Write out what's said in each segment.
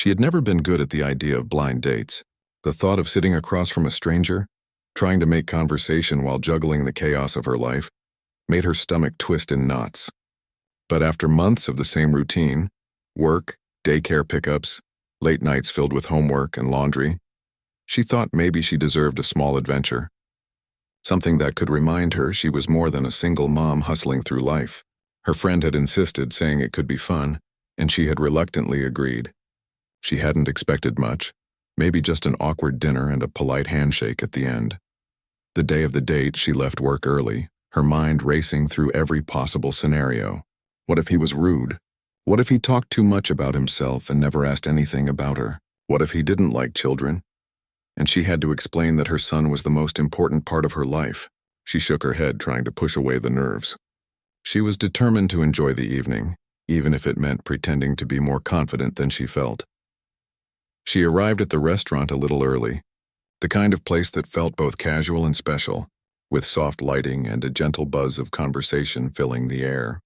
She had never been good at the idea of blind dates. The thought of sitting across from a stranger, trying to make conversation while juggling the chaos of her life, made her stomach twist in knots. But after months of the same routine, work, daycare pickups, late nights filled with homework and laundry, she thought maybe she deserved a small adventure. Something that could remind her she was more than a single mom hustling through life. Her friend had insisted, saying it could be fun, and she had reluctantly agreed. She hadn't expected much, maybe just an awkward dinner and a polite handshake at the end. The day of the date, she left work early, her mind racing through every possible scenario. What if he was rude? What if he talked too much about himself and never asked anything about her? What if he didn't like children? And she had to explain that her son was the most important part of her life. She shook her head, trying to push away the nerves. She was determined to enjoy the evening, even if it meant pretending to be more confident than she felt. She arrived at the restaurant a little early, the kind of place that felt both casual and special, with soft lighting and a gentle buzz of conversation filling the air.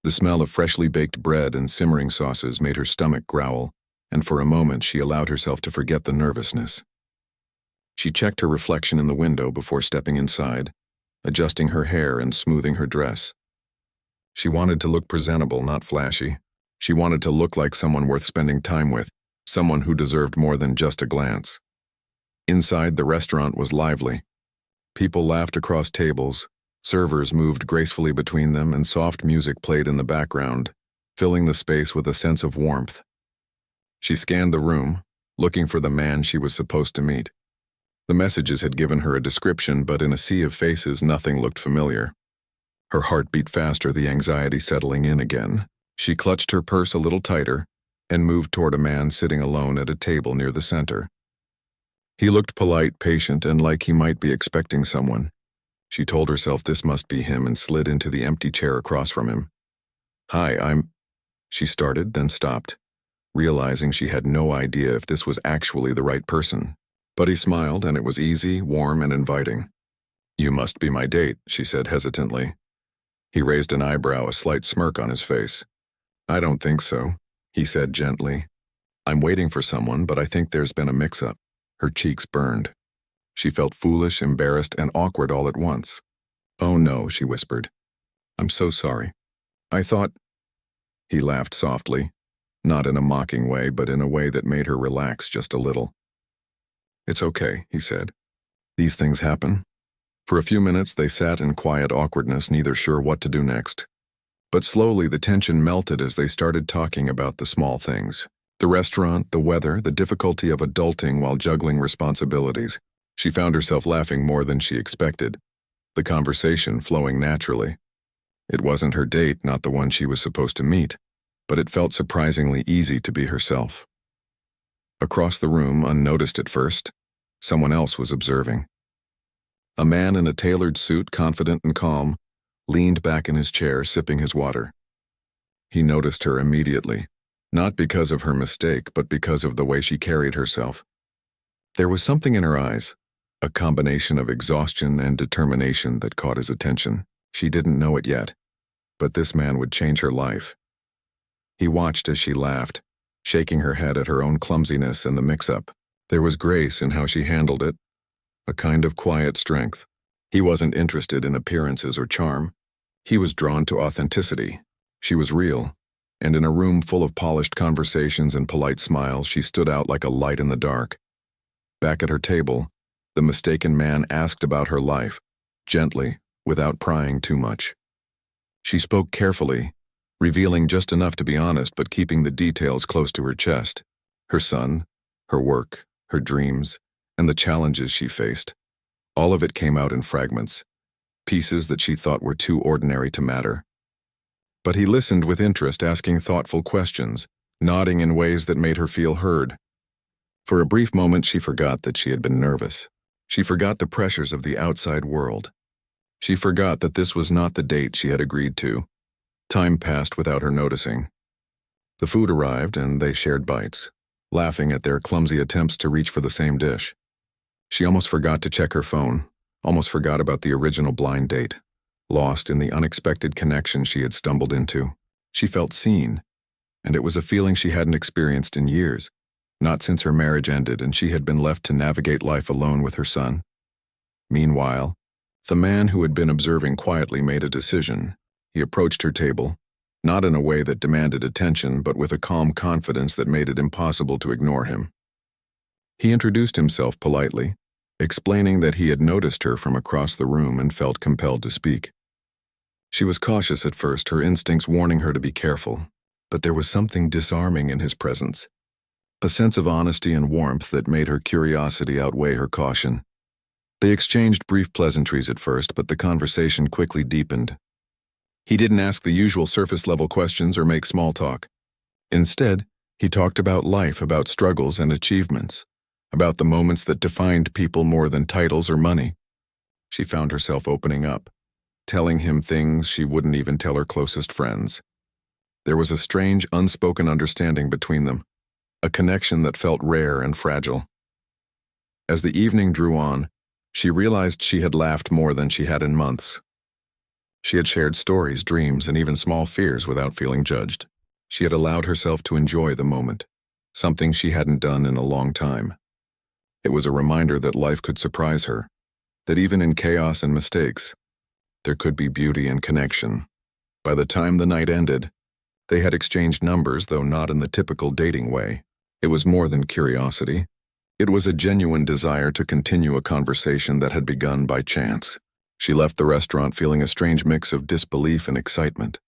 The smell of freshly baked bread and simmering sauces made her stomach growl, and for a moment she allowed herself to forget the nervousness. She checked her reflection in the window before stepping inside, adjusting her hair and smoothing her dress. She wanted to look presentable, not flashy. She wanted to look like someone worth spending time with, someone who deserved more than just a glance. Inside, the restaurant was lively. People laughed across tables, servers moved gracefully between them, and soft music played in the background, filling the space with a sense of warmth. She scanned the room, looking for the man she was supposed to meet. The messages had given her a description, but in a sea of faces, nothing looked familiar. Her heart beat faster, the anxiety settling in again. She clutched her purse a little tighter and moved toward a man sitting alone at a table near the center. He looked polite, patient, and like he might be expecting someone. She told herself this must be him and slid into the empty chair across from him. "Hi, She started, then stopped, realizing she had no idea if this was actually the right person. But he smiled, and it was easy, warm, and inviting. "You must be my date," she said hesitantly. He raised an eyebrow, a slight smirk on his face. "I don't think so," he said gently. "I'm waiting for someone, but I think there's been a mix-up." Her cheeks burned. She felt foolish, embarrassed, and awkward all at once. "Oh no," she whispered. "I'm so sorry. I thought—" He laughed softly, not in a mocking way, but in a way that made her relax just a little. "It's okay," he said. "These things happen." For a few minutes they sat in quiet awkwardness, neither sure what to do next. But slowly the tension melted as they started talking about the small things. The restaurant, the weather, the difficulty of adulting while juggling responsibilities. She found herself laughing more than she expected, the conversation flowing naturally. It wasn't her date, not the one she was supposed to meet, but it felt surprisingly easy to be herself. Across the room, unnoticed at first, someone else was observing. A man in a tailored suit, confident and calm, leaned back in his chair, sipping his water. He noticed her immediately, not because of her mistake, but because of the way she carried herself. There was something in her eyes, a combination of exhaustion and determination that caught his attention. She didn't know it yet, but this man would change her life. He watched as she laughed, shaking her head at her own clumsiness and the mix-up. There was grace in how she handled it, a kind of quiet strength. He wasn't interested in appearances or charm. He was drawn to authenticity. She was real, and in a room full of polished conversations and polite smiles, she stood out like a light in the dark. Back at her table, the mistaken man asked about her life, gently, without prying too much. She spoke carefully, revealing just enough to be honest, but keeping the details close to her chest. Her son, her work, her dreams, and the challenges she faced. All of it came out in fragments, pieces that she thought were too ordinary to matter. But he listened with interest, asking thoughtful questions, nodding in ways that made her feel heard. For a brief moment, she forgot that she had been nervous. She forgot the pressures of the outside world. She forgot that this was not the date she had agreed to. Time passed without her noticing. The food arrived, and they shared bites, laughing at their clumsy attempts to reach for the same dish. She almost forgot to check her phone, almost forgot about the original blind date, lost in the unexpected connection she had stumbled into. She felt seen, and it was a feeling she hadn't experienced in years, not since her marriage ended and she had been left to navigate life alone with her son. Meanwhile, the man who had been observing quietly made a decision. He approached her table, not in a way that demanded attention, but with a calm confidence that made it impossible to ignore him. He introduced himself politely, explaining that he had noticed her from across the room and felt compelled to speak. She was cautious at first, her instincts warning her to be careful, but there was something disarming in his presence, a sense of honesty and warmth that made her curiosity outweigh her caution. They exchanged brief pleasantries at first, but the conversation quickly deepened. He didn't ask the usual surface-level questions or make small talk. Instead, he talked about life, about struggles and achievements, about the moments that defined people more than titles or money. She found herself opening up, telling him things she wouldn't even tell her closest friends. There was a strange, unspoken understanding between them, a connection that felt rare and fragile. As the evening drew on, she realized she had laughed more than she had in months. She had shared stories, dreams, and even small fears without feeling judged. She had allowed herself to enjoy the moment, something she hadn't done in a long time. It was a reminder that life could surprise her, that even in chaos and mistakes, there could be beauty and connection. By the time the night ended, they had exchanged numbers, though not in the typical dating way. It was more than curiosity. It was a genuine desire to continue a conversation that had begun by chance. She left the restaurant feeling a strange mix of disbelief and excitement.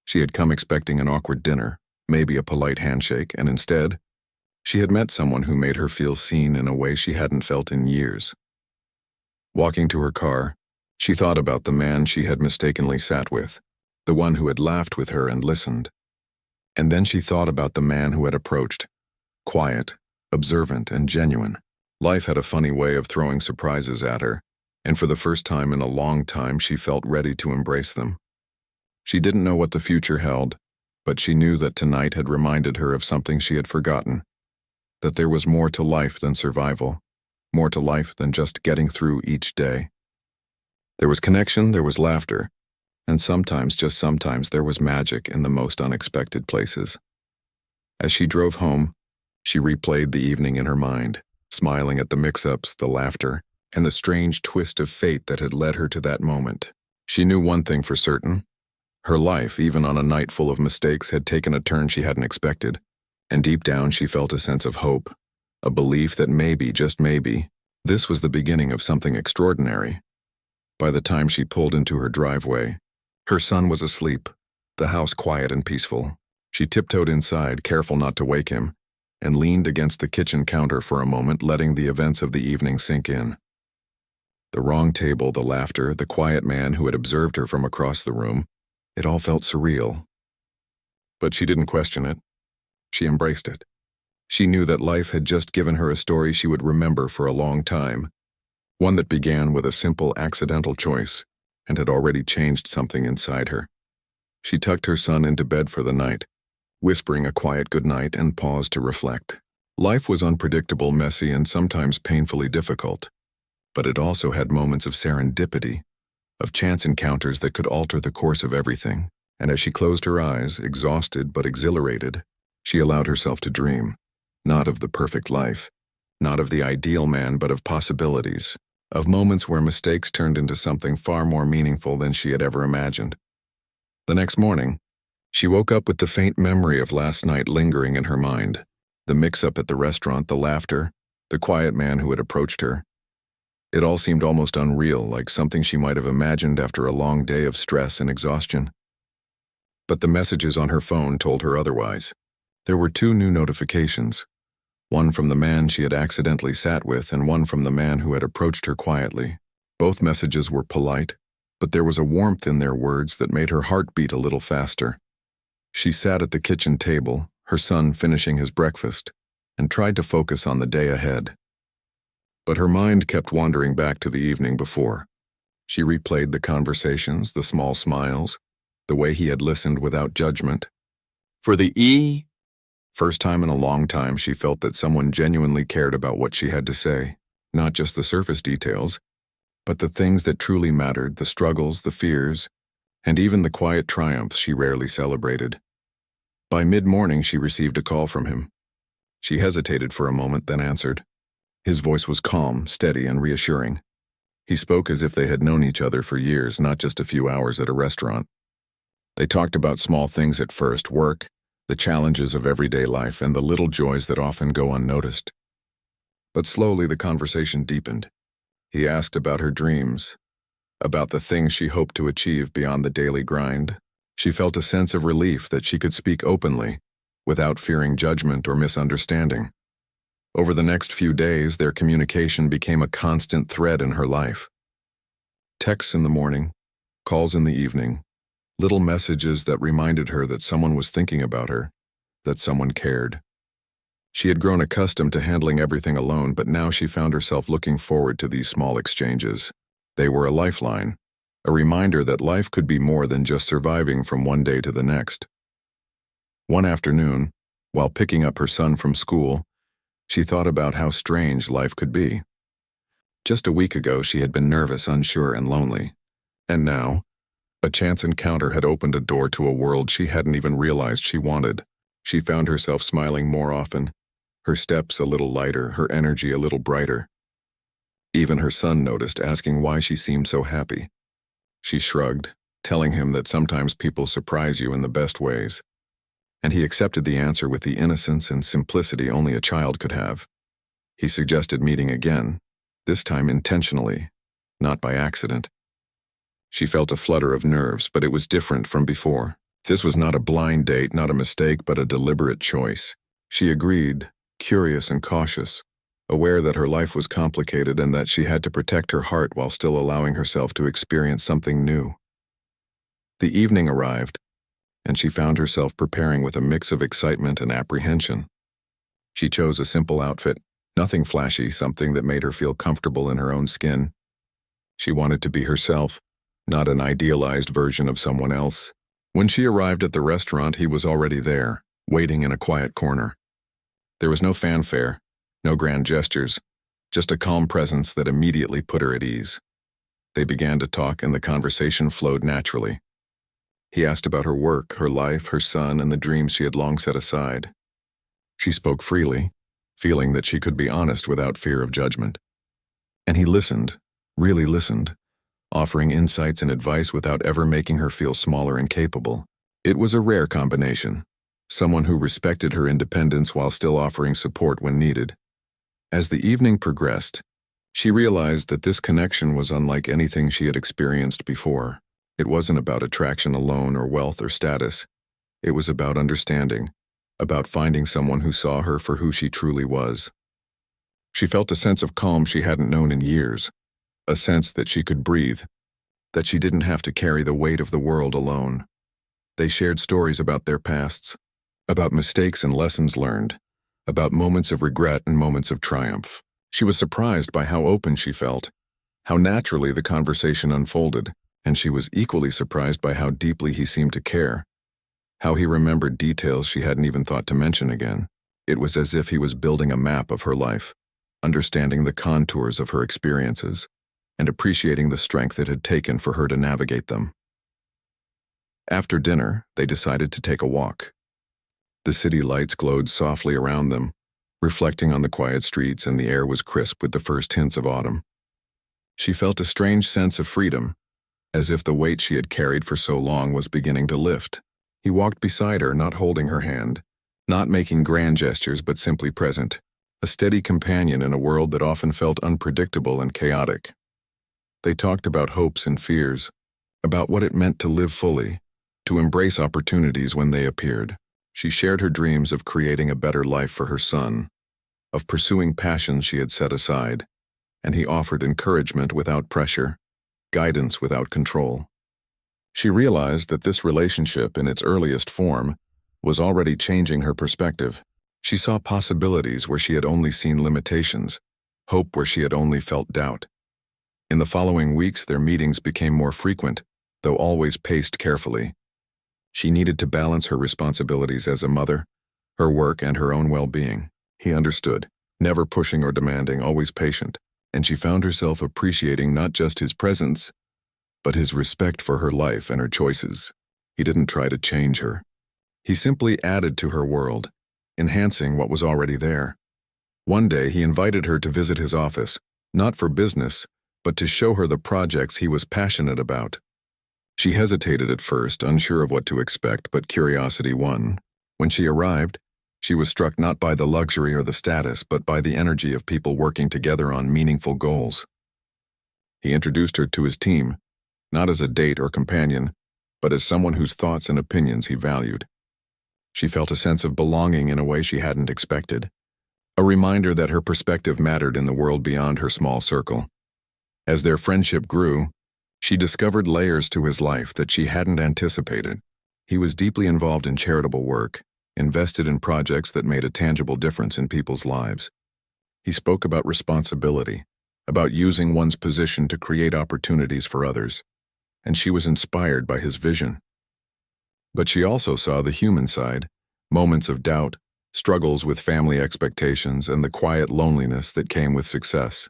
She had come expecting an awkward dinner, maybe a polite handshake, and instead, she had met someone who made her feel seen in a way she hadn't felt in years. Walking to her car, she thought about the man she had mistakenly sat with, the one who had laughed with her and listened. And then she thought about the man who had approached, quiet, observant, and genuine. Life had a funny way of throwing surprises at her, and for the first time in a long time she felt ready to embrace them. She didn't know what the future held, but she knew that tonight had reminded her of something she had forgotten, that there was more to life than survival, more to life than just getting through each day. There was connection, there was laughter, and sometimes, just sometimes, there was magic in the most unexpected places. As she drove home, she replayed the evening in her mind, smiling at the mix-ups, the laughter, and the strange twist of fate that had led her to that moment. She knew one thing for certain. Her life, even on a night full of mistakes, had taken a turn she hadn't expected, and deep down she felt a sense of hope, a belief that maybe, just maybe, this was the beginning of something extraordinary. By the time she pulled into her driveway, her son was asleep, the house quiet and peaceful. She tiptoed inside, careful not to wake him, and leaned against the kitchen counter for a moment, letting the events of the evening sink in. The wrong table, the laughter, the quiet man who had observed her from across the room, it all felt surreal. But she didn't question it. She embraced it. She knew that life had just given her a story she would remember for a long time, one that began with a simple accidental choice and had already changed something inside her. She tucked her son into bed for the night, whispering a quiet goodnight, and paused to reflect. Life was unpredictable, messy, and sometimes painfully difficult, but it also had moments of serendipity, of chance encounters that could alter the course of everything. And as she closed her eyes, exhausted but exhilarated, she allowed herself to dream, not of the perfect life, not of the ideal man, but of possibilities, of moments where mistakes turned into something far more meaningful than she had ever imagined. The next morning, she woke up with the faint memory of last night lingering in her mind, the mix-up at the restaurant, the laughter, the quiet man who had approached her. It all seemed almost unreal, like something she might have imagined after a long day of stress and exhaustion. But the messages on her phone told her otherwise. There were 2 new notifications, one from the man she had accidentally sat with and one from the man who had approached her quietly. Both messages were polite, but there was a warmth in their words that made her heart beat a little faster. She sat at the kitchen table, her son finishing his breakfast, and tried to focus on the day ahead. But her mind kept wandering back to the evening before. She replayed the conversations, the small smiles, the way he had listened without judgment. For the first time in a long time, she felt that someone genuinely cared about what she had to say, not just the surface details, but the things that truly mattered, the struggles, the fears, and even the quiet triumphs she rarely celebrated. By mid-morning, she received a call from him. She hesitated for a moment, then answered. His voice was calm, steady, and reassuring. He spoke as if they had known each other for years, not just a few hours at a restaurant. They talked about small things at first: work, the challenges of everyday life, and the little joys that often go unnoticed. But slowly the conversation deepened. He asked about her dreams, about the things she hoped to achieve beyond the daily grind. She felt a sense of relief that she could speak openly, without fearing judgment or misunderstanding. Over the next few days, their communication became a constant thread in her life. Texts in the morning, calls in the evening, little messages that reminded her that someone was thinking about her, that someone cared. She had grown accustomed to handling everything alone, but now she found herself looking forward to these small exchanges. They were a lifeline, a reminder that life could be more than just surviving from one day to the next. One afternoon, while picking up her son from school, she thought about how strange life could be. Just a week ago, she had been nervous, unsure, and lonely. And now, a chance encounter had opened a door to a world she hadn't even realized she wanted. She found herself smiling more often, her steps a little lighter, her energy a little brighter. Even her son noticed, asking why she seemed so happy. She shrugged, telling him that sometimes people surprise you in the best ways. And he accepted the answer with the innocence and simplicity only a child could have. He suggested meeting again, this time intentionally, not by accident. She felt a flutter of nerves, but it was different from before. This was not a blind date, not a mistake, but a deliberate choice. She agreed, curious and cautious, aware that her life was complicated and that she had to protect her heart while still allowing herself to experience something new. The evening arrived, and she found herself preparing with a mix of excitement and apprehension. She chose a simple outfit, nothing flashy, something that made her feel comfortable in her own skin. She wanted to be herself, not an idealized version of someone else. When she arrived at the restaurant, he was already there, waiting in a quiet corner. There was no fanfare, no grand gestures, just a calm presence that immediately put her at ease. They began to talk, and the conversation flowed naturally. He asked about her work, her life, her son, and the dreams she had long set aside. She spoke freely, feeling that she could be honest without fear of judgment. And he listened, really listened, offering insights and advice without ever making her feel small or incapable. It was a rare combination, someone who respected her independence while still offering support when needed. As the evening progressed, she realized that this connection was unlike anything she had experienced before. It wasn't about attraction alone or wealth or status. It was about understanding, about finding someone who saw her for who she truly was. She felt a sense of calm she hadn't known in years, a sense that she could breathe, that she didn't have to carry the weight of the world alone. They shared stories about their pasts, about mistakes and lessons learned, about moments of regret and moments of triumph. She was surprised by how open she felt, how naturally the conversation unfolded, and she was equally surprised by how deeply he seemed to care, how he remembered details she hadn't even thought to mention again. It was as if he was building a map of her life, understanding the contours of her experiences, and appreciating the strength it had taken for her to navigate them. After dinner, they decided to take a walk. The city lights glowed softly around them, reflecting on the quiet streets, and the air was crisp with the first hints of autumn. She felt a strange sense of freedom, as if the weight she had carried for so long was beginning to lift. He walked beside her, not holding her hand, not making grand gestures but simply present, a steady companion in a world that often felt unpredictable and chaotic. They talked about hopes and fears, about what it meant to live fully, to embrace opportunities when they appeared. She shared her dreams of creating a better life for her son, of pursuing passions she had set aside, and he offered encouragement without pressure, guidance without control. She realized that this relationship, in its earliest form, was already changing her perspective. She saw possibilities where she had only seen limitations, hope where she had only felt doubt. In the following weeks, their meetings became more frequent, though always paced carefully. She needed to balance her responsibilities as a mother, her work, and her own well-being. He understood, never pushing or demanding, always patient, and she found herself appreciating not just his presence, but his respect for her life and her choices. He didn't try to change her. He simply added to her world, enhancing what was already there. One day, he invited her to visit his office, not for business, but to show her the projects he was passionate about. She hesitated at first, unsure of what to expect, but curiosity won. When she arrived, she was struck not by the luxury or the status, but by the energy of people working together on meaningful goals. He introduced her to his team, not as a date or companion, but as someone whose thoughts and opinions he valued. She felt a sense of belonging in a way she hadn't expected, a reminder that her perspective mattered in the world beyond her small circle. As their friendship grew, she discovered layers to his life that she hadn't anticipated. He was deeply involved in charitable work, invested in projects that made a tangible difference in people's lives. He spoke about responsibility, about using one's position to create opportunities for others, and she was inspired by his vision. But she also saw the human side, moments of doubt, struggles with family expectations, and the quiet loneliness that came with success.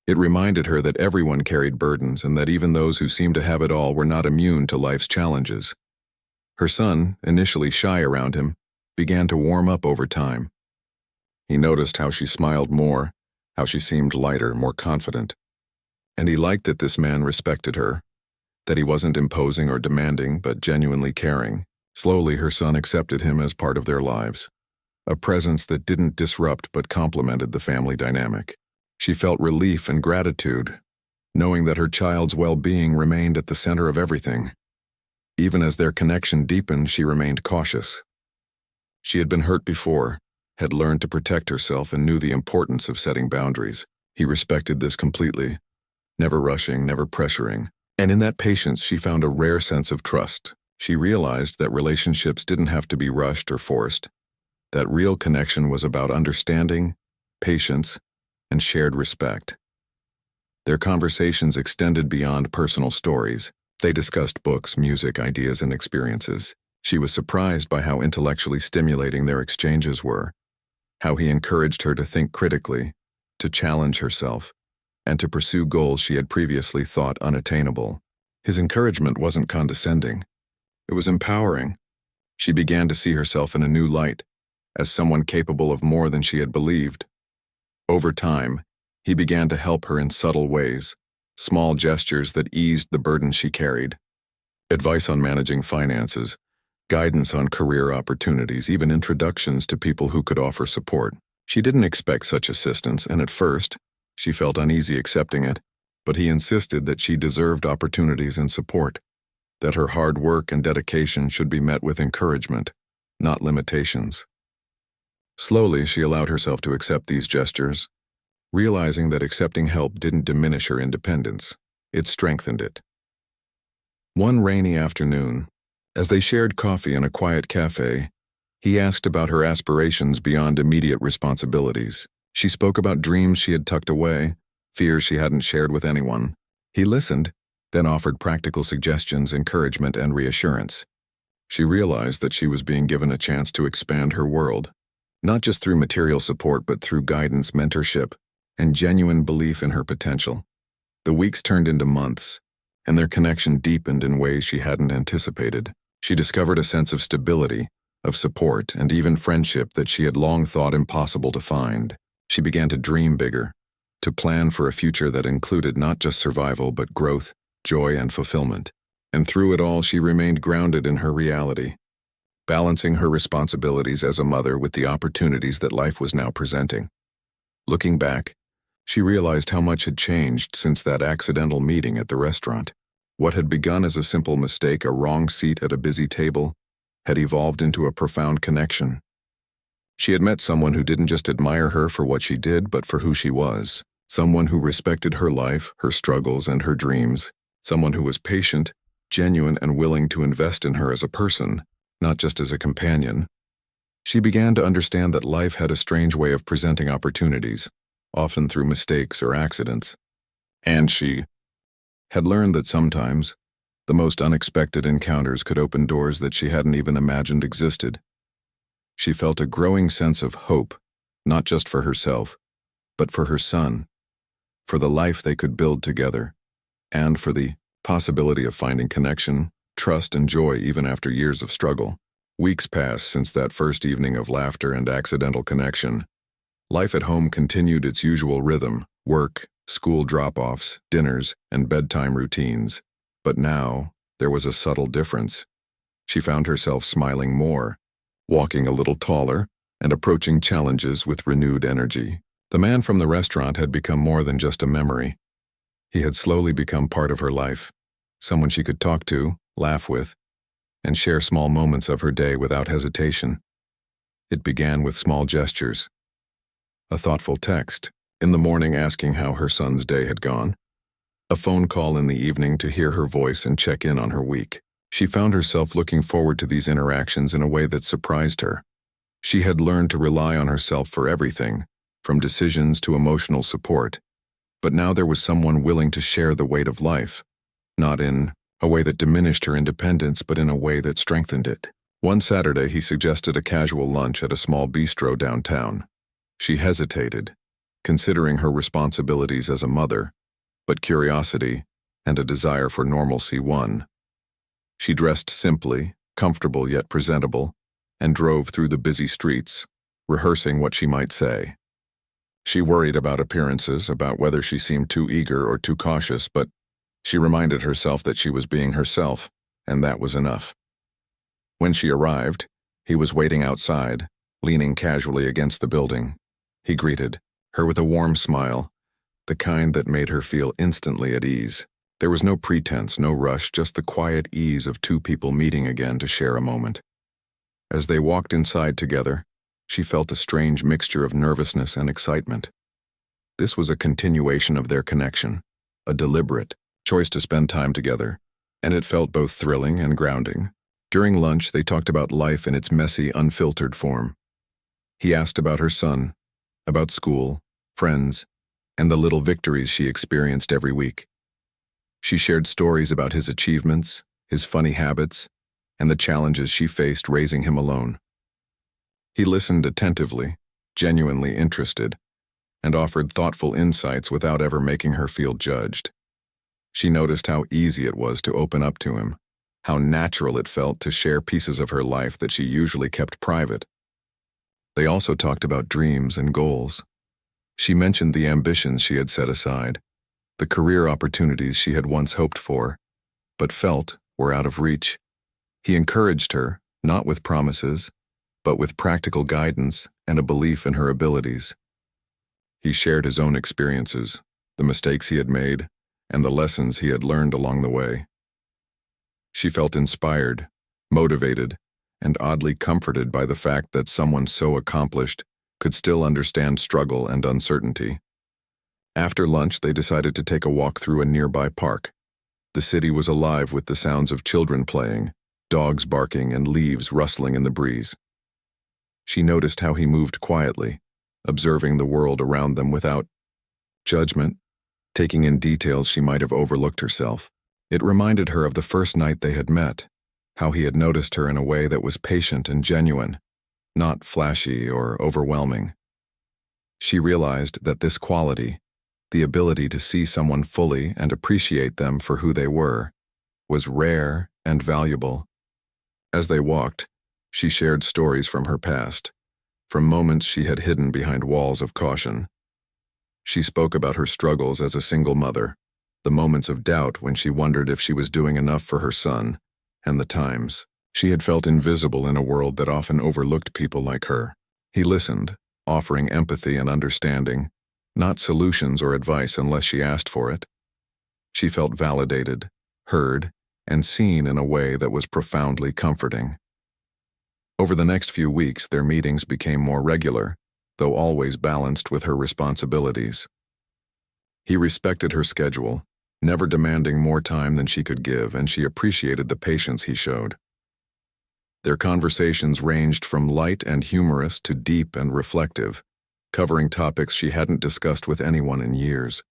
It reminded her that everyone carried burdens and that even those who seemed to have it all were not immune to life's challenges. Her son, initially shy around him, began to warm up over time. He noticed how she smiled more, how she seemed lighter, more confident. And he liked that this man respected her, that he wasn't imposing or demanding, but genuinely caring. Slowly, her son accepted him as part of their lives, a presence that didn't disrupt but complemented the family dynamic. She felt relief and gratitude, knowing that her child's well-being remained at the center of everything. Even as their connection deepened, she remained cautious. She had been hurt before, had learned to protect herself, and knew the importance of setting boundaries. He respected this completely, never rushing, never pressuring. And in that patience, she found a rare sense of trust. She realized that relationships didn't have to be rushed or forced, that real connection was about understanding, patience, and shared respect. Their conversations extended beyond personal stories. They discussed books, music, ideas, and experiences. She was surprised by how intellectually stimulating their exchanges were, how he encouraged her to think critically, to challenge herself, and to pursue goals she had previously thought unattainable. His encouragement wasn't condescending. It was empowering. She began to see herself in a new light, as someone capable of more than she had believed. Over time, he began to help her in subtle ways, small gestures that eased the burden she carried. Advice on managing finances, guidance on career opportunities, even introductions to people who could offer support. She didn't expect such assistance, and at first, she felt uneasy accepting it, but he insisted that she deserved opportunities and support, that her hard work and dedication should be met with encouragement, not limitations. Slowly, she allowed herself to accept these gestures, realizing that accepting help didn't diminish her independence, it strengthened it. One rainy afternoon, as they shared coffee in a quiet cafe, he asked about her aspirations beyond immediate responsibilities. She spoke about dreams she had tucked away, fears she hadn't shared with anyone. He listened, then offered practical suggestions, encouragement, and reassurance. She realized that she was being given a chance to expand her world, not just through material support, but through guidance, mentorship, and genuine belief in her potential. The weeks turned into months, and their connection deepened in ways she hadn't anticipated. She discovered a sense of stability, of support, and even friendship that she had long thought impossible to find. She began to dream bigger, to plan for a future that included not just survival, but growth, joy, and fulfillment. And through it all, she remained grounded in her reality, balancing her responsibilities as a mother with the opportunities that life was now presenting. Looking back, she realized how much had changed since that accidental meeting at the restaurant. What had begun as a simple mistake, a wrong seat at a busy table, had evolved into a profound connection. She had met someone who didn't just admire her for what she did, but for who she was. Someone who respected her life, her struggles, and her dreams. Someone who was patient, genuine, and willing to invest in her as a person, not just as a companion. She began to understand that life had a strange way of presenting opportunities, often through mistakes or accidents. And she had learned that sometimes, the most unexpected encounters could open doors that she hadn't even imagined existed. She felt a growing sense of hope, not just for herself, but for her son, for the life they could build together, and for the possibility of finding connection, trust, and joy even after years of struggle. Weeks passed since that first evening of laughter and accidental connection. Life at home continued its usual rhythm: work, school drop-offs, dinners, and bedtime routines. But now, there was a subtle difference. She found herself smiling more, walking a little taller, and approaching challenges with renewed energy. The man from the restaurant had become more than just a memory. He had slowly become part of her life, someone she could talk to, laugh with, and share small moments of her day without hesitation. It began with small gestures. A thoughtful text in the morning asking how her son's day had gone. A phone call in the evening to hear her voice and check in on her week. She found herself looking forward to these interactions in a way that surprised her. She had learned to rely on herself for everything, from decisions to emotional support. But now there was someone willing to share the weight of life, not in a way that diminished her independence, but in a way that strengthened it. One Saturday, he suggested a casual lunch at a small bistro downtown. She hesitated, considering her responsibilities as a mother, but curiosity and a desire for normalcy won. She dressed simply, comfortable yet presentable, and drove through the busy streets, rehearsing what she might say. She worried about appearances, about whether she seemed too eager or too cautious, but she reminded herself that she was being herself, and that was enough. When she arrived, he was waiting outside, leaning casually against the building. He greeted her with a warm smile, the kind that made her feel instantly at ease. There was no pretense, no rush, just the quiet ease of two people meeting again to share a moment. As they walked inside together, she felt a strange mixture of nervousness and excitement. This was a continuation of their connection, a deliberate choice to spend time together, and it felt both thrilling and grounding. During lunch, they talked about life in its messy, unfiltered form. He asked about her son, about school, friends, and the little victories she experienced every week. She shared stories about his achievements, his funny habits, and the challenges she faced raising him alone. He listened attentively, genuinely interested, and offered thoughtful insights without ever making her feel judged. She noticed how easy it was to open up to him, how natural it felt to share pieces of her life that she usually kept private. They also talked about dreams and goals. She mentioned the ambitions she had set aside, the career opportunities she had once hoped for, but felt were out of reach. He encouraged her, not with promises, but with practical guidance and a belief in her abilities. He shared his own experiences, the mistakes he had made, and the lessons he had learned along the way. She felt inspired, motivated, and oddly comforted by the fact that someone so accomplished could still understand struggle and uncertainty. After lunch, they decided to take a walk through a nearby park. The city was alive with the sounds of children playing, dogs barking, and leaves rustling in the breeze. She noticed how he moved quietly, observing the world around them without judgment, taking in details she might have overlooked herself. It reminded her of the first night they had met, how he had noticed her in a way that was patient and genuine, not flashy or overwhelming. She realized that this quality, the ability to see someone fully and appreciate them for who they were, was rare and valuable. As they walked, she shared stories from her past, from moments she had hidden behind walls of caution. She spoke about her struggles as a single mother, the moments of doubt when she wondered if she was doing enough for her son, and the times she had felt invisible in a world that often overlooked people like her. He listened, offering empathy and understanding, not solutions or advice unless she asked for it. She felt validated, heard, and seen in a way that was profoundly comforting. Over the next few weeks, their meetings became more regular, though always balanced with her responsibilities. He respected her schedule, never demanding more time than she could give, and she appreciated the patience he showed. Their conversations ranged from light and humorous to deep and reflective, covering topics she hadn't discussed with anyone in years.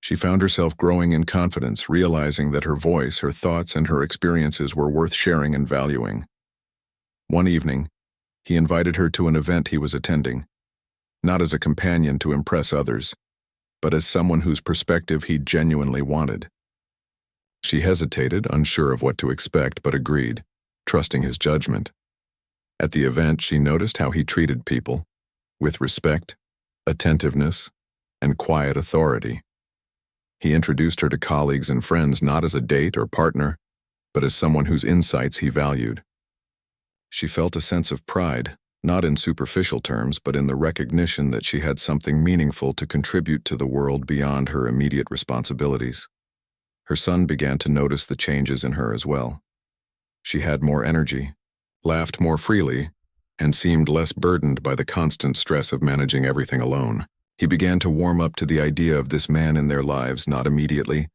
She found herself growing in confidence, realizing that her voice, her thoughts, and her experiences were worth sharing and valuing. One evening, he invited her to an event he was attending, not as a companion to impress others, but as someone whose perspective he genuinely wanted. She hesitated, unsure of what to expect, but agreed. trusting his judgment. At the event, she noticed how he treated people, with respect, attentiveness, and quiet authority. He introduced her to colleagues and friends not as a date or partner, but as someone whose insights he valued. She felt a sense of pride, not in superficial terms, but in the recognition that she had something meaningful to contribute to the world beyond her immediate responsibilities. Her son began to notice the changes in her as well. She had more energy, laughed more freely, and seemed less burdened by the constant stress of managing everything alone. He began to warm up to the idea of this man in their lives, not immediately,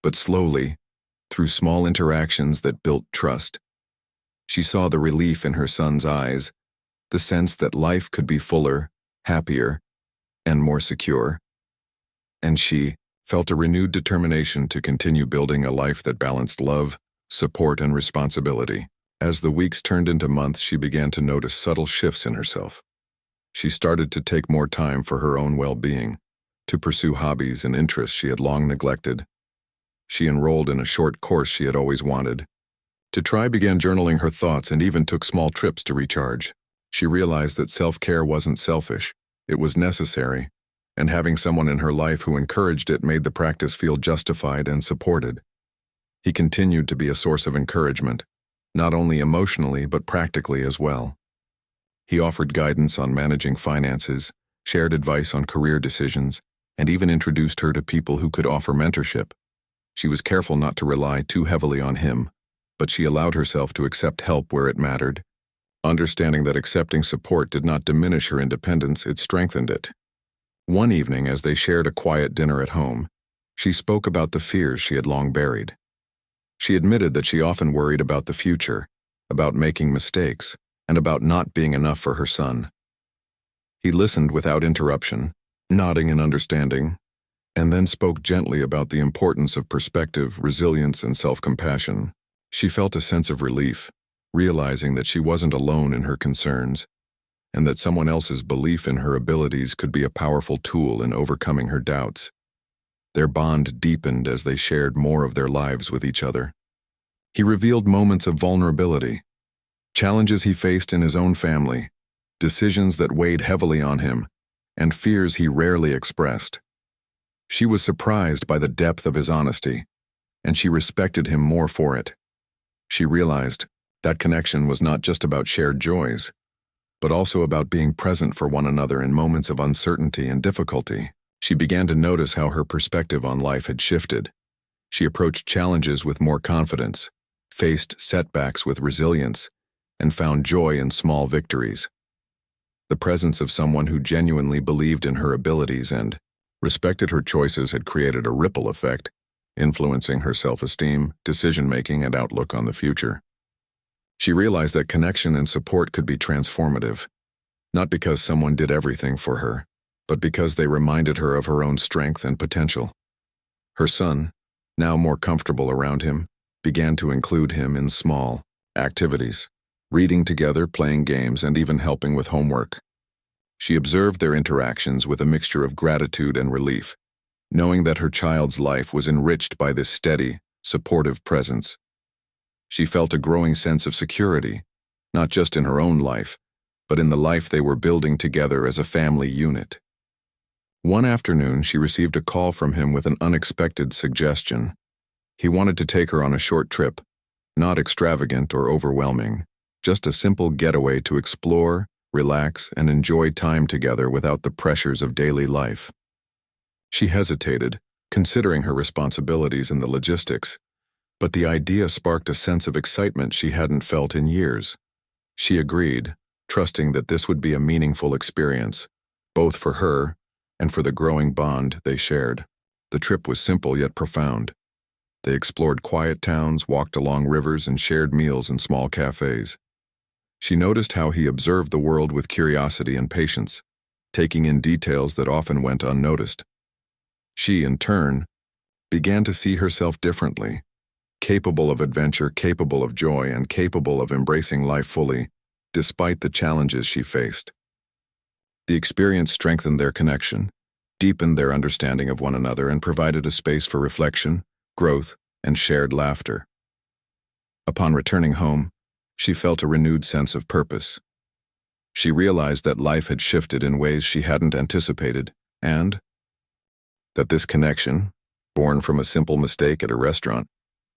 but slowly, through small interactions that built trust. She saw the relief in her son's eyes, the sense that life could be fuller, happier, and more secure. And she felt a renewed determination to continue building a life that balanced love, support, and responsibility. As the weeks turned into months, she began to notice subtle shifts in herself. She started to take more time for her own well-being, to pursue hobbies and interests she had long neglected. She enrolled in a short course she had always wanted. Began journaling her thoughts and even took small trips to recharge. She realized that self-care wasn't selfish, it was necessary, and having someone in her life who encouraged it made the practice feel justified and supported. He continued to be a source of encouragement, not only emotionally but practically as well. He offered guidance on managing finances, shared advice on career decisions, and even introduced her to people who could offer mentorship. She was careful not to rely too heavily on him, but she allowed herself to accept help where it mattered. Understanding that accepting support did not diminish her independence, it strengthened it. One evening, as they shared a quiet dinner at home, she spoke about the fears she had long buried. She admitted that she often worried about the future, about making mistakes, and about not being enough for her son. He listened without interruption, nodding in understanding, and then spoke gently about the importance of perspective, resilience, and self-compassion. She felt a sense of relief, realizing that she wasn't alone in her concerns, and that someone else's belief in her abilities could be a powerful tool in overcoming her doubts. Their bond deepened as they shared more of their lives with each other. He revealed moments of vulnerability, challenges he faced in his own family, decisions that weighed heavily on him, and fears he rarely expressed. She was surprised by the depth of his honesty, and she respected him more for it. She realized that connection was not just about shared joys, but also about being present for one another in moments of uncertainty and difficulty. She began to notice how her perspective on life had shifted. She approached challenges with more confidence, faced setbacks with resilience, and found joy in small victories. The presence of someone who genuinely believed in her abilities and respected her choices had created a ripple effect, influencing her self-esteem, decision-making, and outlook on the future. She realized that connection and support could be transformative, not because someone did everything for her, but because they reminded her of her own strength and potential. Her son, now more comfortable around him, began to include him in small activities, reading together, playing games, and even helping with homework. She observed their interactions with a mixture of gratitude and relief, knowing that her child's life was enriched by this steady, supportive presence. She felt a growing sense of security, not just in her own life, but in the life they were building together as a family unit. One afternoon, she received a call from him with an unexpected suggestion. He wanted to take her on a short trip, not extravagant or overwhelming, just a simple getaway to explore, relax, and enjoy time together without the pressures of daily life. She hesitated, considering her responsibilities and the logistics, but the idea sparked a sense of excitement she hadn't felt in years. She agreed, trusting that this would be a meaningful experience, both for her and for the growing bond they shared. The trip was simple yet profound. They explored quiet towns, walked along rivers, and shared meals in small cafes. She noticed how he observed the world with curiosity and patience, taking in details that often went unnoticed. She, in turn, began to see herself differently, capable of adventure, capable of joy, and capable of embracing life fully, despite the challenges she faced. The experience strengthened their connection, deepened their understanding of one another, and provided a space for reflection, growth, and shared laughter. Upon returning home, She felt a renewed sense of purpose. She realized that life had shifted in ways she hadn't anticipated, and that this connection, born from a simple mistake at a restaurant,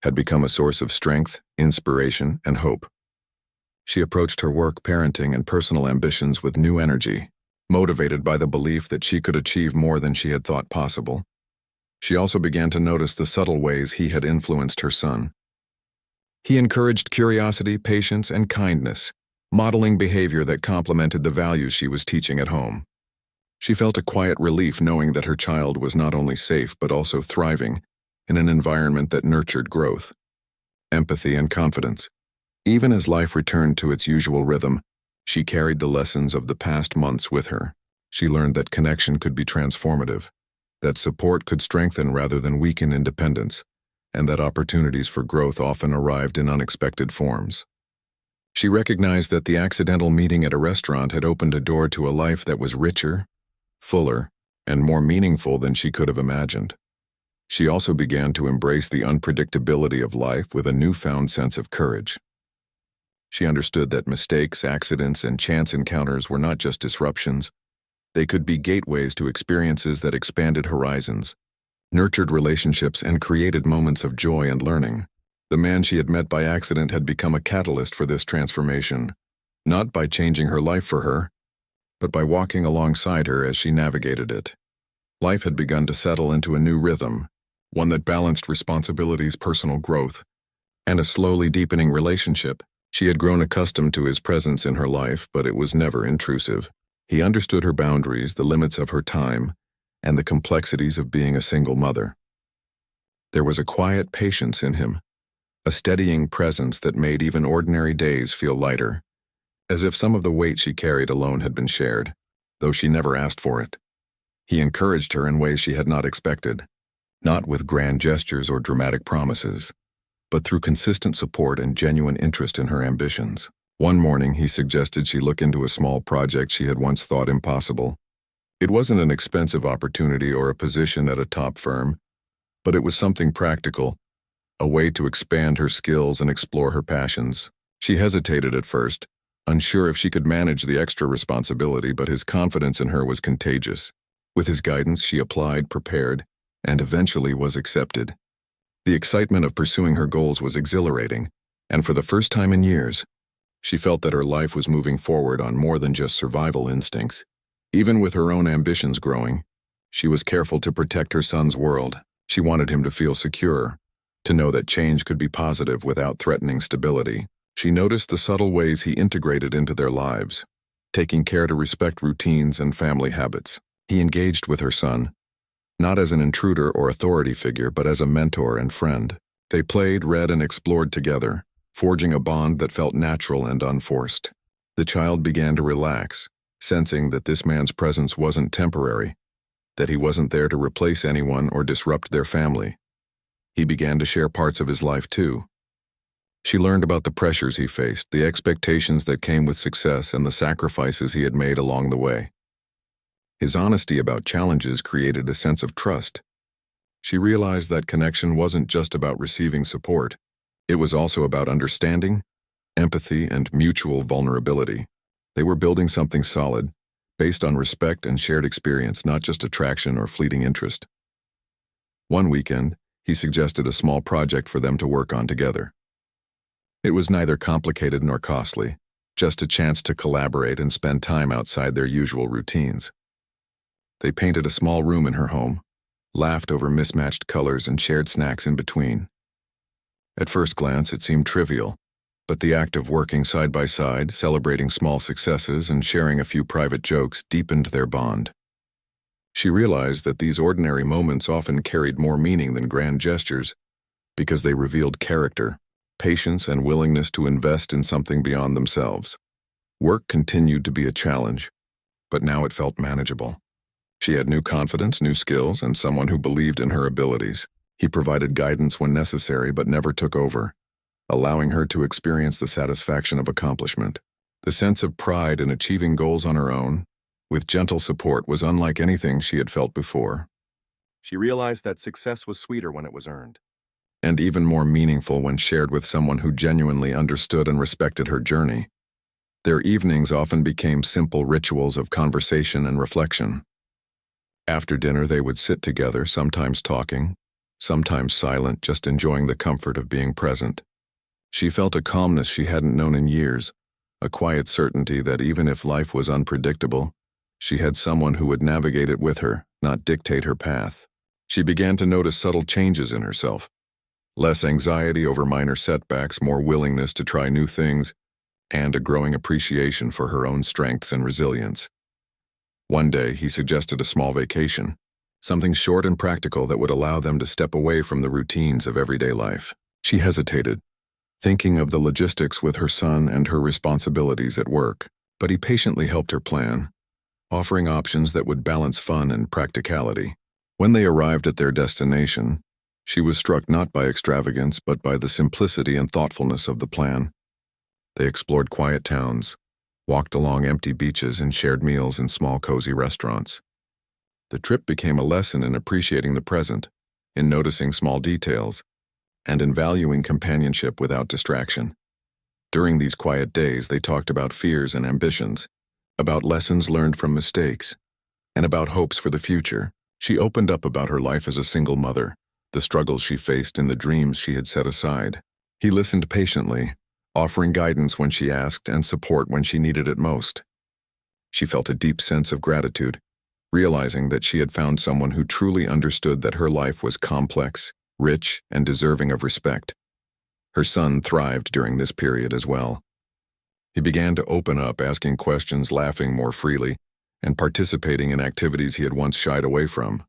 had become a source of strength, inspiration, and hope. She approached her work, parenting, and personal ambitions with new energy, motivated by the belief that she could achieve more than she had thought possible. She also began to notice the subtle ways he had influenced her son. He encouraged curiosity, patience, and kindness, modeling behavior that complemented the values she was teaching at home. She felt a quiet relief knowing that her child was not only safe but also thriving in an environment that nurtured growth, empathy, and confidence. Even as life returned to its usual rhythm, she carried the lessons of the past months with her. She learned that connection could be transformative, that support could strengthen rather than weaken independence, and that opportunities for growth often arrived in unexpected forms. She recognized that the accidental meeting at a restaurant had opened a door to a life that was richer, fuller, and more meaningful than she could have imagined. She also began to embrace the unpredictability of life with a newfound sense of courage. She understood that mistakes, accidents, and chance encounters were not just disruptions. They could be gateways to experiences that expanded horizons, nurtured relationships, and created moments of joy and learning. The man she had met by accident had become a catalyst for this transformation, not by changing her life for her, but by walking alongside her as she navigated it. Life had begun to settle into a new rhythm, one that balanced responsibilities, personal growth, and a slowly deepening relationship. She had grown accustomed to his presence in her life, but it was never intrusive. He understood her boundaries, the limits of her time, and the complexities of being a single mother. There was a quiet patience in him, a steadying presence that made even ordinary days feel lighter, as if some of the weight she carried alone had been shared, though she never asked for it. He encouraged her in ways she had not expected, not with grand gestures or dramatic promises, but through consistent support and genuine interest in her ambitions. One morning, he suggested she look into a small project she had once thought impossible. It wasn't an expensive opportunity or a position at a top firm, but it was something practical, a way to expand her skills and explore her passions. She hesitated at first, unsure if she could manage the extra responsibility, but his confidence in her was contagious. With his guidance, she applied, prepared, and eventually was accepted. The excitement of pursuing her goals was exhilarating, and for the first time in years, she felt that her life was moving forward on more than just survival instincts. Even with her own ambitions growing, she was careful to protect her son's world. She wanted him to feel secure, to know that change could be positive without threatening stability. She noticed the subtle ways he integrated into their lives, taking care to respect routines and family habits. He engaged with her son, not as an intruder or authority figure, but as a mentor and friend. They played, read, and explored together, forging a bond that felt natural and unforced. The child began to relax, sensing that this man's presence wasn't temporary, that he wasn't there to replace anyone or disrupt their family. He began to share parts of his life too. She learned about the pressures he faced, the expectations that came with success, and the sacrifices he had made along the way. His honesty about challenges created a sense of trust. She realized that connection wasn't just about receiving support. It was also about understanding, empathy, and mutual vulnerability. They were building something solid, based on respect and shared experience, not just attraction or fleeting interest. One weekend, he suggested a small project for them to work on together. It was neither complicated nor costly, just a chance to collaborate and spend time outside their usual routines. They painted a small room in her home, laughed over mismatched colors, and shared snacks in between. At first glance, it seemed trivial, but the act of working side by side, celebrating small successes, and sharing a few private jokes deepened their bond. She realized that these ordinary moments often carried more meaning than grand gestures because they revealed character, patience, and willingness to invest in something beyond themselves. Work continued to be a challenge, but now it felt manageable. She had new confidence, new skills, and someone who believed in her abilities. He provided guidance when necessary but never took over, allowing her to experience the satisfaction of accomplishment. The sense of pride in achieving goals on her own, with gentle support, was unlike anything she had felt before. She realized that success was sweeter when it was earned. and even more meaningful when shared with someone who genuinely understood and respected her journey. Their evenings often became simple rituals of conversation and reflection. After dinner, they would sit together, sometimes talking, sometimes silent, just enjoying the comfort of being present. She felt a calmness she hadn't known in years, a quiet certainty that even if life was unpredictable, she had someone who would navigate it with her, not dictate her path. She began to notice subtle changes in herself. Less anxiety over minor setbacks, more willingness to try new things, and a growing appreciation for her own strengths and resilience. One day, he suggested a small vacation, something short and practical that would allow them to step away from the routines of everyday life. She hesitated, thinking of the logistics with her son and her responsibilities at work, but he patiently helped her plan, offering options that would balance fun and practicality. When they arrived at their destination, she was struck not by extravagance but by the simplicity and thoughtfulness of the plan. They explored quiet towns, walked along empty beaches, and shared meals in small, cozy restaurants. The trip became a lesson in appreciating the present, in noticing small details, and in valuing companionship without distraction. During these quiet days, they talked about fears and ambitions, about lessons learned from mistakes, and about hopes for the future. She opened up about her life as a single mother, the struggles she faced and the dreams she had set aside. He listened patiently, offering guidance when she asked and support when she needed it most. She felt a deep sense of gratitude, realizing that she had found someone who truly understood that her life was complex, rich, and deserving of respect. Her son thrived during this period as well. He began to open up, asking questions, laughing more freely, and participating in activities he had once shied away from.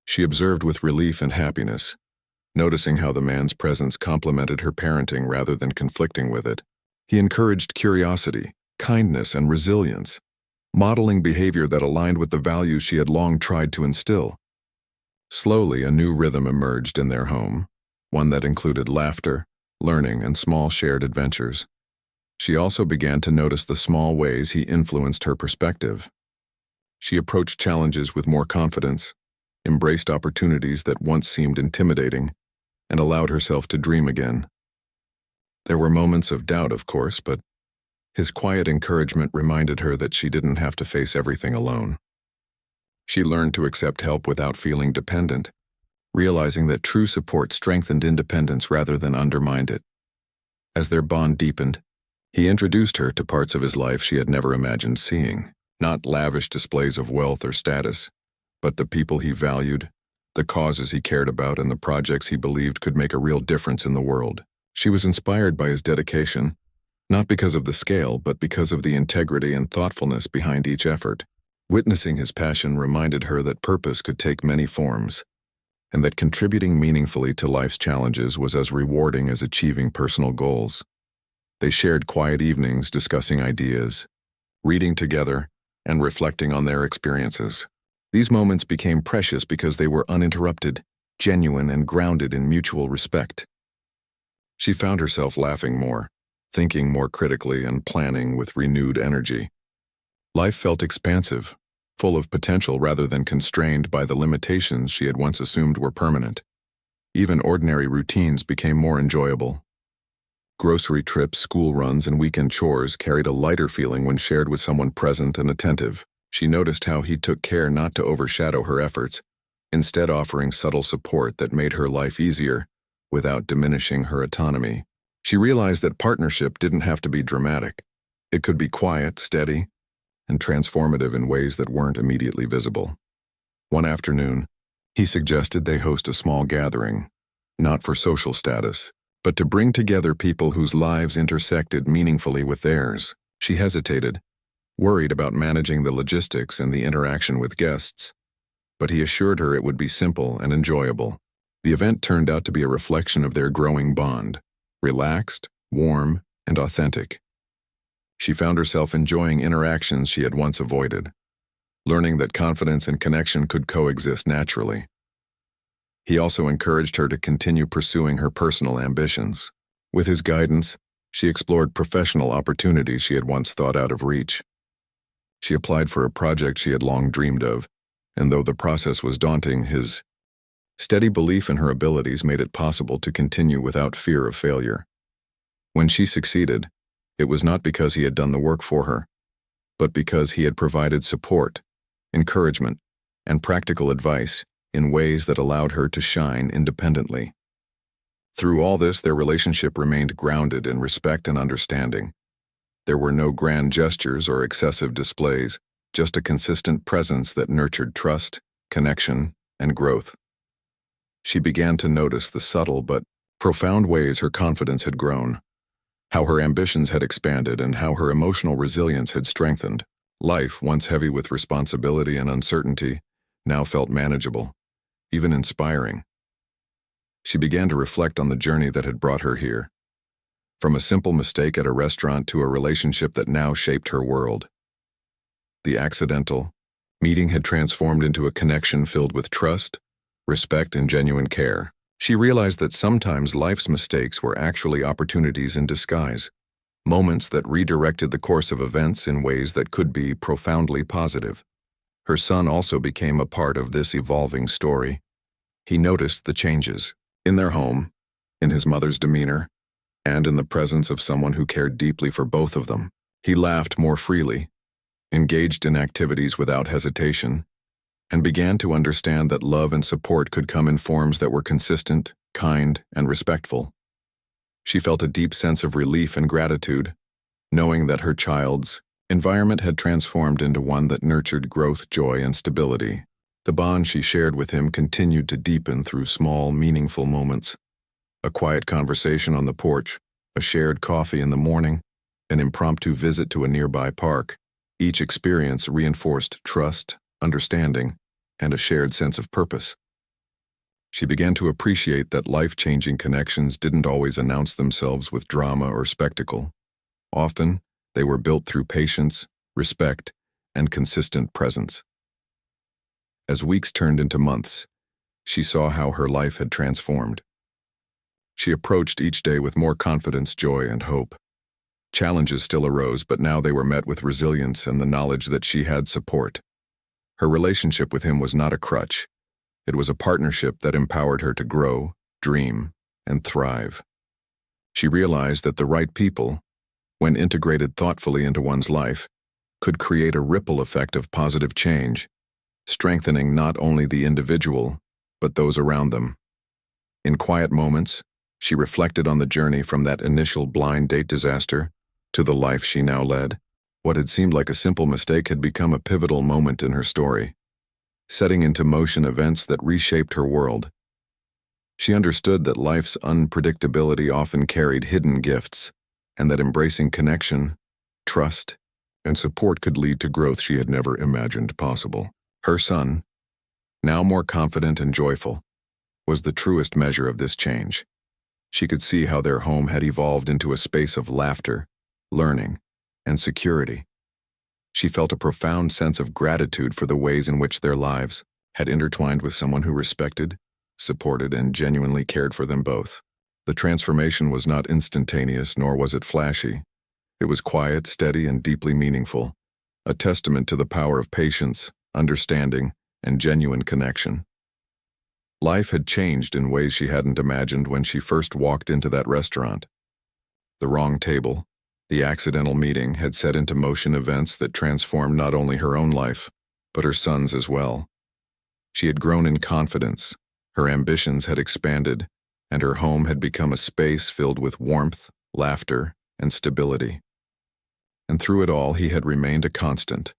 She observed with relief and happiness, noticing how the man's presence complemented her parenting rather than conflicting with it. He encouraged curiosity, kindness, and resilience, modeling behavior that aligned with the values she had long tried to instill. Slowly, a new rhythm emerged in their home, one that included laughter, learning, and small shared adventures. She also began to notice the small ways he influenced her perspective. She approached challenges with more confidence, embraced opportunities that once seemed intimidating, and allowed herself to dream again. There were moments of doubt, of course, but his quiet encouragement reminded her that she didn't have to face everything alone. She learned to accept help without feeling dependent, realizing that true support strengthened independence rather than undermined it. As their bond deepened, he introduced her to parts of his life she had never imagined seeing, not lavish displays of wealth or status, but the people he valued, the causes he cared about, and the projects he believed could make a real difference in the world. She was inspired by his dedication, not because of the scale, but because of the integrity and thoughtfulness behind each effort. Witnessing his passion reminded her that purpose could take many forms, and that contributing meaningfully to life's challenges was as rewarding as achieving personal goals. They shared quiet evenings discussing ideas, reading together, and reflecting on their experiences. These moments became precious because they were uninterrupted, genuine, and grounded in mutual respect. She found herself laughing more, thinking more critically, and planning with renewed energy. Life felt expansive, full of potential rather than constrained by the limitations she had once assumed were permanent. Even ordinary routines became more enjoyable. Grocery trips, school runs, and weekend chores carried a lighter feeling when shared with someone present and attentive. She noticed how he took care not to overshadow her efforts, instead offering subtle support that made her life easier without diminishing her autonomy. She realized that partnership didn't have to be dramatic. It could be quiet, steady, and transformative in ways that weren't immediately visible. One afternoon, he suggested they host a small gathering, not for social status, but to bring together people whose lives intersected meaningfully with theirs. She hesitated, worried about managing the logistics and the interaction with guests, but he assured her it would be simple and enjoyable. The event turned out to be a reflection of their growing bond, relaxed, warm, and authentic. She found herself enjoying interactions she had once avoided, learning that confidence and connection could coexist naturally. He also encouraged her to continue pursuing her personal ambitions. With his guidance, she explored professional opportunities she had once thought out of reach. She applied for a project she had long dreamed of, and though the process was daunting, his Steady belief in her abilities made it possible to continue without fear of failure. When she succeeded, it was not because he had done the work for her, but because he had provided support, encouragement, and practical advice in ways that allowed her to shine independently. Through all this, their relationship remained grounded in respect and understanding. There were no grand gestures or excessive displays, just a consistent presence that nurtured trust, connection, and growth. She began to notice the subtle but profound ways her confidence had grown, how her ambitions had expanded, and how her emotional resilience had strengthened. Life, once heavy with responsibility and uncertainty, now felt manageable, even inspiring. She began to reflect on the journey that had brought her here, from a simple mistake at a restaurant to a relationship that now shaped her world. The accidental meeting had transformed into a connection filled with trust, respect, and genuine care. She realized that sometimes life's mistakes were actually opportunities in disguise, moments that redirected the course of events in ways that could be profoundly positive. Her son also became a part of this evolving story. He noticed the changes in their home, in his mother's demeanor, and in the presence of someone who cared deeply for both of them. He laughed more freely, engaged in activities without hesitation, and began to understand that love and support could come in forms that were consistent, kind, and respectful. She felt a deep sense of relief and gratitude, knowing that her child's environment had transformed into one that nurtured growth, joy, and stability. The bond she shared with him continued to deepen through small, meaningful moments. A quiet conversation on the porch, a shared coffee in the morning, an impromptu visit to a nearby park. Each experience reinforced trust, understanding, and a shared sense of purpose. She began to appreciate that life-changing connections didn't always announce themselves with drama or spectacle. Often, they were built through patience, respect, and consistent presence. As weeks turned into months, she saw how her life had transformed. She approached each day with more confidence, joy, and hope. Challenges still arose, but now they were met with resilience and the knowledge that she had support. Her relationship with him was not a crutch. It was a partnership that empowered her to grow, dream, and thrive. She realized that the right people, when integrated thoughtfully into one's life, could create a ripple effect of positive change, strengthening not only the individual, but those around them. In quiet moments, she reflected on the journey from that initial blind date disaster to the life she now led. What had seemed like a simple mistake had become a pivotal moment in her story, setting into motion events that reshaped her world. She understood that life's unpredictability often carried hidden gifts, and that embracing connection, trust, and support could lead to growth she had never imagined possible. Her son, now more confident and joyful, was the truest measure of this change. She could see how their home had evolved into a space of laughter, learning, and security. She felt a profound sense of gratitude for the ways in which their lives had intertwined with someone who respected, supported, and genuinely cared for them both. The transformation was not instantaneous, nor was it flashy. It was quiet, steady, and deeply meaningful, a testament to the power of patience, understanding, and genuine connection. Life had changed in ways she hadn't imagined when she first walked into that restaurant. The wrong table, the accidental meeting, had set into motion events that transformed not only her own life, but her son's as well. She had grown in confidence, her ambitions had expanded, and her home had become a space filled with warmth, laughter, and stability. And through it all, he had remained a constant,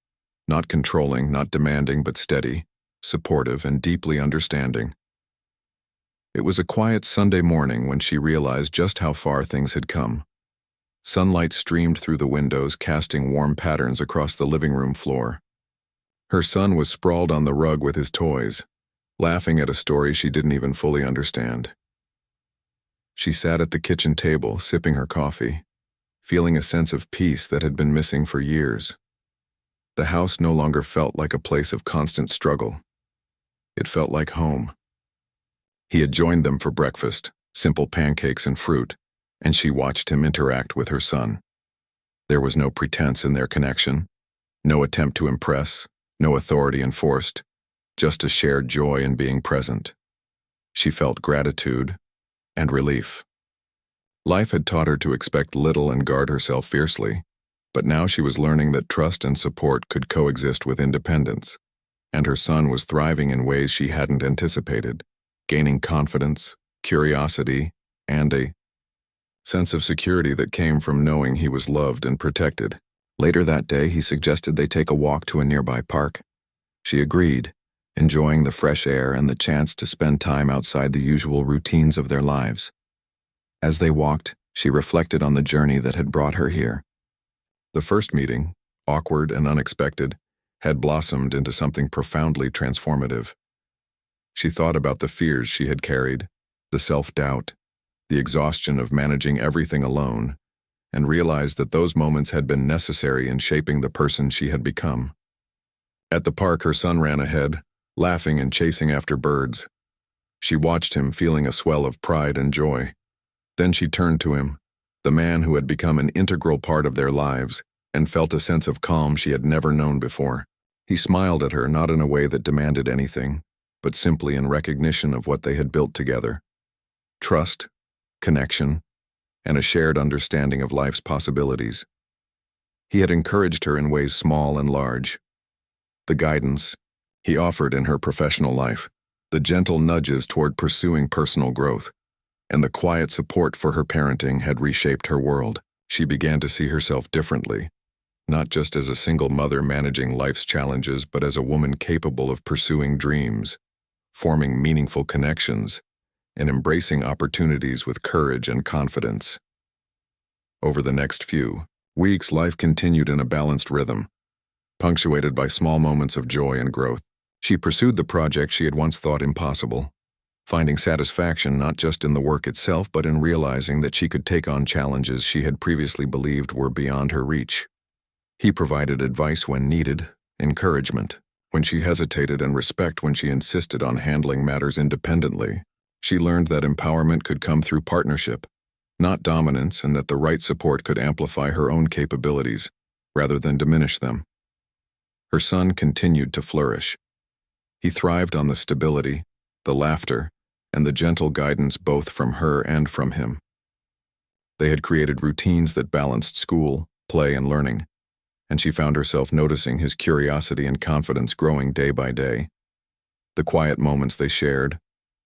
not controlling, not demanding, but steady, supportive, and deeply understanding. It was a quiet Sunday morning when she realized just how far things had come. Sunlight streamed through the windows, casting warm patterns across the living room floor. Her son was sprawled on the rug with his toys, laughing at a story she didn't even fully understand. She sat at the kitchen table, sipping her coffee, feeling a sense of peace that had been missing for years. The house no longer felt like a place of constant struggle. It felt like home. He had joined them for breakfast, simple pancakes and fruit, and she watched him interact with her son. There was no pretense in their connection, no attempt to impress, no authority enforced, just a shared joy in being present. She felt gratitude and relief. Life had taught her to expect little and guard herself fiercely, but now she was learning that trust and support could coexist with independence, and her son was thriving in ways she hadn't anticipated, gaining confidence, curiosity, and a sense of security that came from knowing he was loved and protected. Later that day, he suggested they take a walk to a nearby park. She agreed, enjoying the fresh air and the chance to spend time outside the usual routines of their lives. As they walked, she reflected on the journey that had brought her here. The first meeting, awkward and unexpected, had blossomed into something profoundly transformative. She thought about the fears she had carried, the self-doubt, the exhaustion of managing everything alone, and realized that those moments had been necessary in shaping the person she had become. At the park, her son ran ahead, laughing and chasing after birds. She watched him, feeling a swell of pride and joy. Then she turned to him, the man who had become an integral part of their lives, and felt a sense of calm she had never known before. He smiled at her, not in a way that demanded anything, but simply in recognition of what they had built together. Trust, connection, and a shared understanding of life's possibilities. He had encouraged her in ways small and large. The guidance he offered in her professional life, the gentle nudges toward pursuing personal growth, and the quiet support for her parenting had reshaped her world. She began to see herself differently, not just as a single mother managing life's challenges, but as a woman capable of pursuing dreams, forming meaningful connections, and embracing opportunities with courage and confidence. Over the next few weeks, life continued in a balanced rhythm, punctuated by small moments of joy and growth. She pursued the project she had once thought impossible, finding satisfaction not just in the work itself, but in realizing that she could take on challenges she had previously believed were beyond her reach. He provided advice when needed, encouragement when she hesitated, and respect when she insisted on handling matters independently. She learned that empowerment could come through partnership, not dominance, and that the right support could amplify her own capabilities rather than diminish them. Her son continued to flourish. He thrived on the stability, the laughter, and the gentle guidance both from her and from him. They had created routines that balanced school, play, and learning, and she found herself noticing his curiosity and confidence growing day by day. The quiet moments they shared,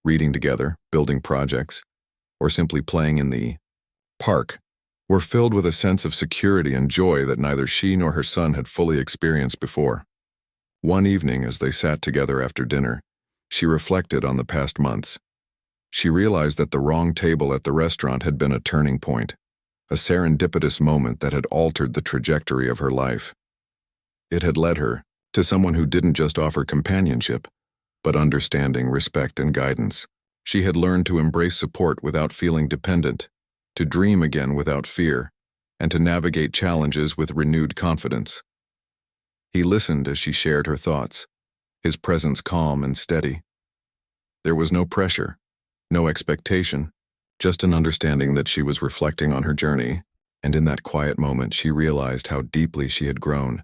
reading together, building projects, or simply playing in the park, were filled with a sense of security and joy that neither she nor her son had fully experienced before. One evening, as they sat together after dinner, she reflected on the past months. She realized that the wrong table at the restaurant had been a turning point, a serendipitous moment that had altered the trajectory of her life. It had led her to someone who didn't just offer companionship, but understanding, respect, and guidance. She had learned to embrace support without feeling dependent, to dream again without fear, and to navigate challenges with renewed confidence. He listened as she shared her thoughts, his presence calm and steady. There was no pressure, no expectation, just an understanding that she was reflecting on her journey, and in that quiet moment she realized how deeply she had grown,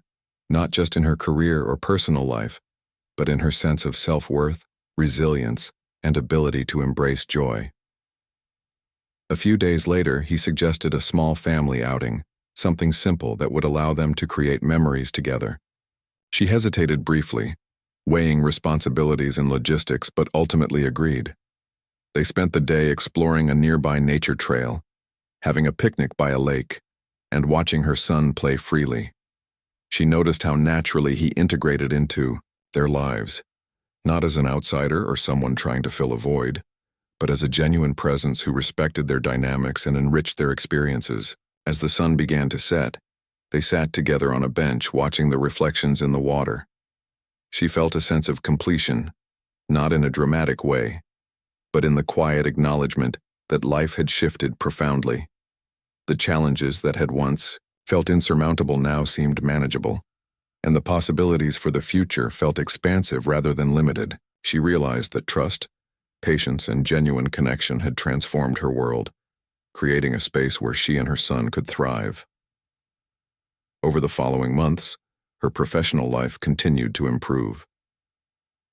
not just in her career or personal life, but in her sense of self-worth, resilience, and ability to embrace joy. A few days later, he suggested a small family outing, something simple that would allow them to create memories together. She hesitated briefly, weighing responsibilities and logistics, but ultimately agreed. They spent the day exploring a nearby nature trail, having a picnic by a lake, and watching her son play freely. She noticed how naturally he integrated into their lives, not as an outsider or someone trying to fill a void, but as a genuine presence who respected their dynamics and enriched their experiences. As the sun began to set, they sat together on a bench watching the reflections in the water. She felt a sense of completion, not in a dramatic way, but in the quiet acknowledgement that life had shifted profoundly. The challenges that had once felt insurmountable now seemed manageable, and the possibilities for the future felt expansive rather than limited. She realized that trust, patience, and genuine connection had transformed her world, creating a space where she and her son could thrive. Over the following months, her professional life continued to improve.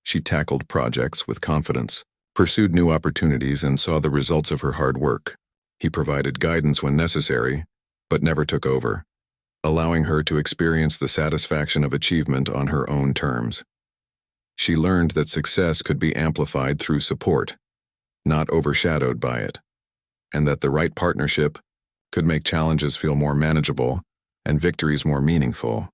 She tackled projects with confidence, pursued new opportunities, and saw the results of her hard work. He provided guidance when necessary, but never took over, allowing her to experience the satisfaction of achievement on her own terms. She learned that success could be amplified through support, not overshadowed by it, and that the right partnership could make challenges feel more manageable and victories more meaningful.